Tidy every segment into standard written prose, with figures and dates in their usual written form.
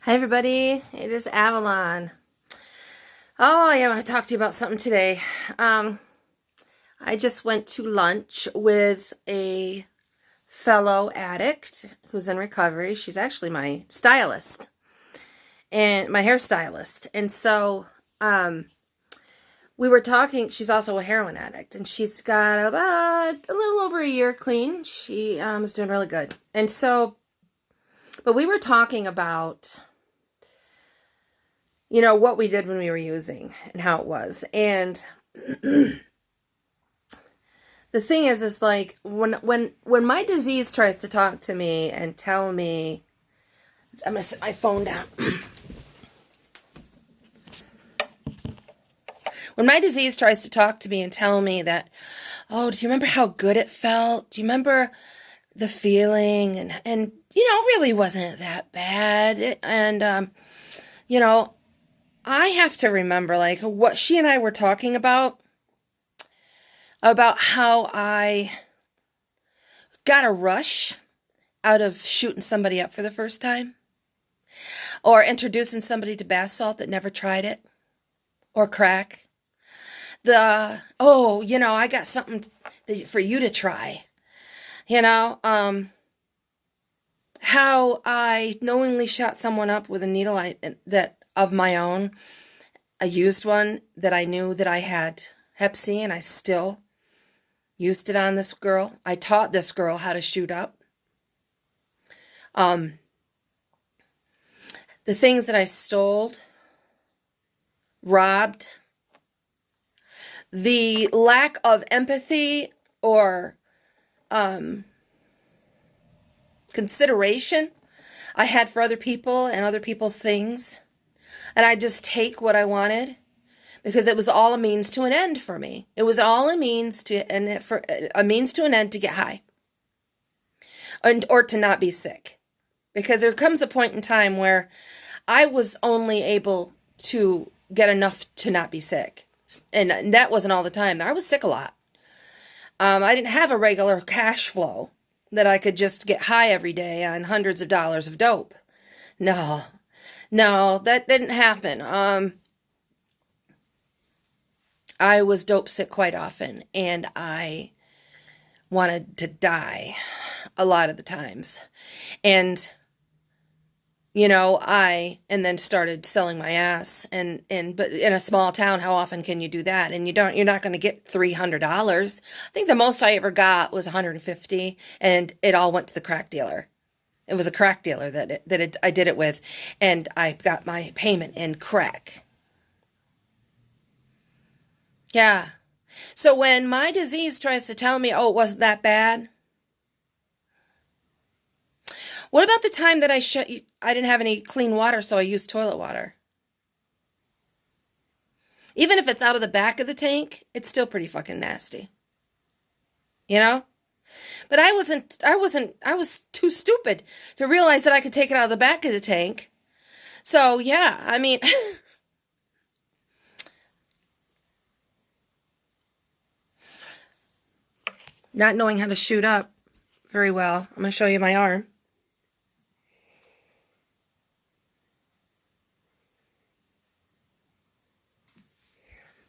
Hi everybody, it is Avalon. Oh, I want to talk to you about something today. I just went to lunch with a fellow addict who's in recovery. She's actually my stylist and my hairstylist. And so we were talking. She's also a heroin addict, and she's got about a little over a year clean. She is doing really good. And so, but we were talking about what we did when we were using and how it was. And the thing is like when my disease tries to talk to me and tell me, I'm gonna set my phone down. When my disease tries to talk to me and tell me that, oh, do you remember how good it felt? Do you remember the feeling? And it really wasn't that bad. I have to remember like what she and I were talking about how I got a rush out of shooting somebody up for the first time, or introducing somebody to bath salt that never tried it, or crack. I got something for you to try. How I knowingly shot someone up with a needle that of my own, a used one that I knew that I had Hep C, and I still used it on this girl. I taught this girl how to shoot up. The things that I stole, robbed, the lack of empathy or consideration I had for other people and other people's things. And I just take what I wanted because it was all a means to an end for me. It was all a means to an end to get high or to not be sick. Because there comes a point in time where I was only able to get enough to not be sick. And that wasn't all the time. I was sick a lot. I didn't have a regular cash flow that I could just get high every day on hundreds of dollars of dope. No, that didn't happen. I was dope sick quite often, and I wanted to die a lot of the times. And and then started selling my ass, but in a small town, how often can you do that? And you're not going to get $300. I think the most I ever got was $150, and it all went to the crack dealer. It was a crack dealer I did it with, and I got my payment in crack. Yeah. So when my disease tries to tell me, oh, it wasn't that bad. What about the time that I didn't have any clean water, so I used toilet water? Even if it's out of the back of the tank, it's still pretty fucking nasty. But I was too stupid to realize that I could take it out of the back of the tank. So, yeah, I mean, not knowing how to shoot up very well. I'm going to show you my arm.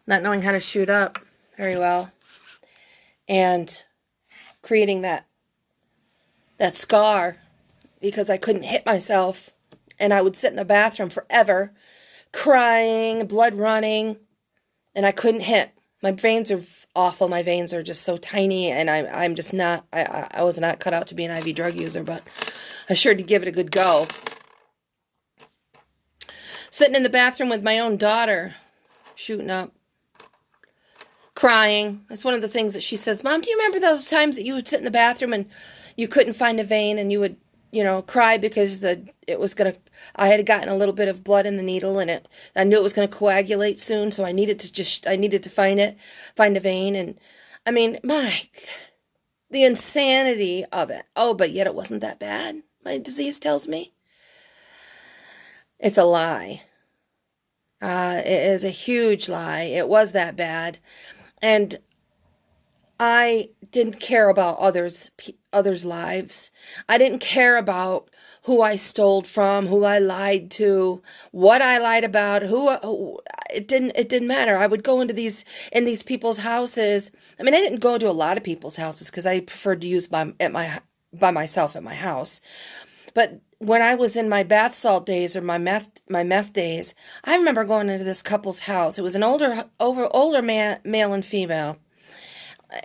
Not knowing how to shoot up very well, and creating that scar because I couldn't hit myself, and I would sit in the bathroom forever crying, blood running, and I couldn't hit. My veins are awful. My veins are just so tiny, and I'm just not, I was not cut out to be an IV drug user, but I sure did give it a good go. Sitting in the bathroom with my own daughter, shooting up, crying. That's one of the things that she says, Mom, do you remember those times that you would sit in the bathroom and you couldn't find a vein, and you would, cry because I had gotten a little bit of blood in the needle, and I knew it was going to coagulate soon, so I needed to find a vein. And I mean, the insanity of it. Oh, but yet it wasn't that bad. My disease tells me. It's a lie. It is a huge lie. It was that bad. And I didn't care about others' lives. I didn't care about who I stole from, who I lied to, what I lied about, it didn't matter. I would go into these people's houses. I mean, I didn't go to a lot of people's houses because I preferred to use by myself at my house. But when I was in my bath salt days or my meth days, I remember going into this couple's house. It was an older man, male and female,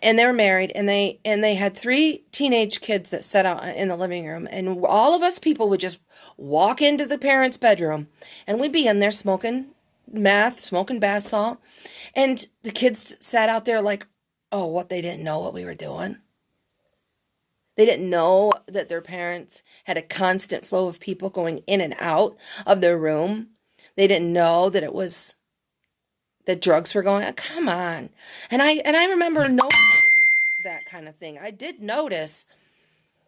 and they were married, and they had three teenage kids that sat out in the living room, and all of us people would just walk into the parents' bedroom, and we'd be in there smoking meth, smoking bath salt, and the kids sat out there like, oh, what, they didn't know what we were doing. They didn't know that their parents had a constant flow of people going in and out of their room. They didn't know that drugs were going on. Come on. And I remember noticing that kind of thing. I did notice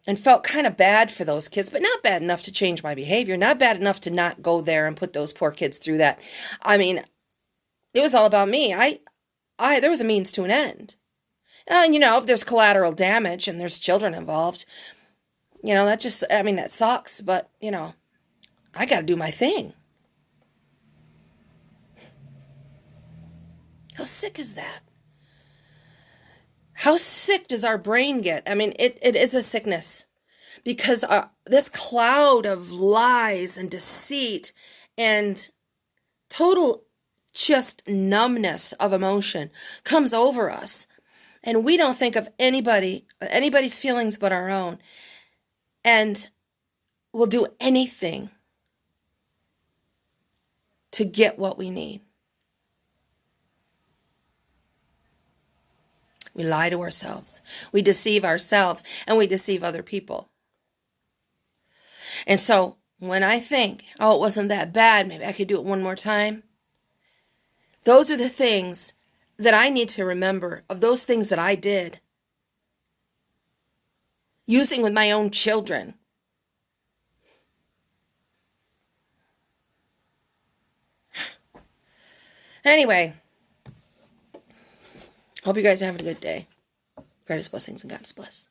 and felt kind of bad for those kids, but not bad enough to change my behavior, not bad enough to not go there and put those poor kids through that. I mean, it was all about me. There was a means to an end. And, if there's collateral damage and there's children involved, that sucks, but, I got to do my thing. How sick is that? How sick does our brain get? I mean, it is a sickness because this cloud of lies and deceit and total just numbness of emotion comes over us. And we don't think of anybody's feelings but our own. And we'll do anything to get what we need. We lie to ourselves. We deceive ourselves, and we deceive other people. And so when I think, oh, it wasn't that bad, maybe I could do it one more time. Those are the things that I need to remember, of those things that I did, using with my own children. Anyway, hope you guys are having a good day. Greatest blessings and God's bless.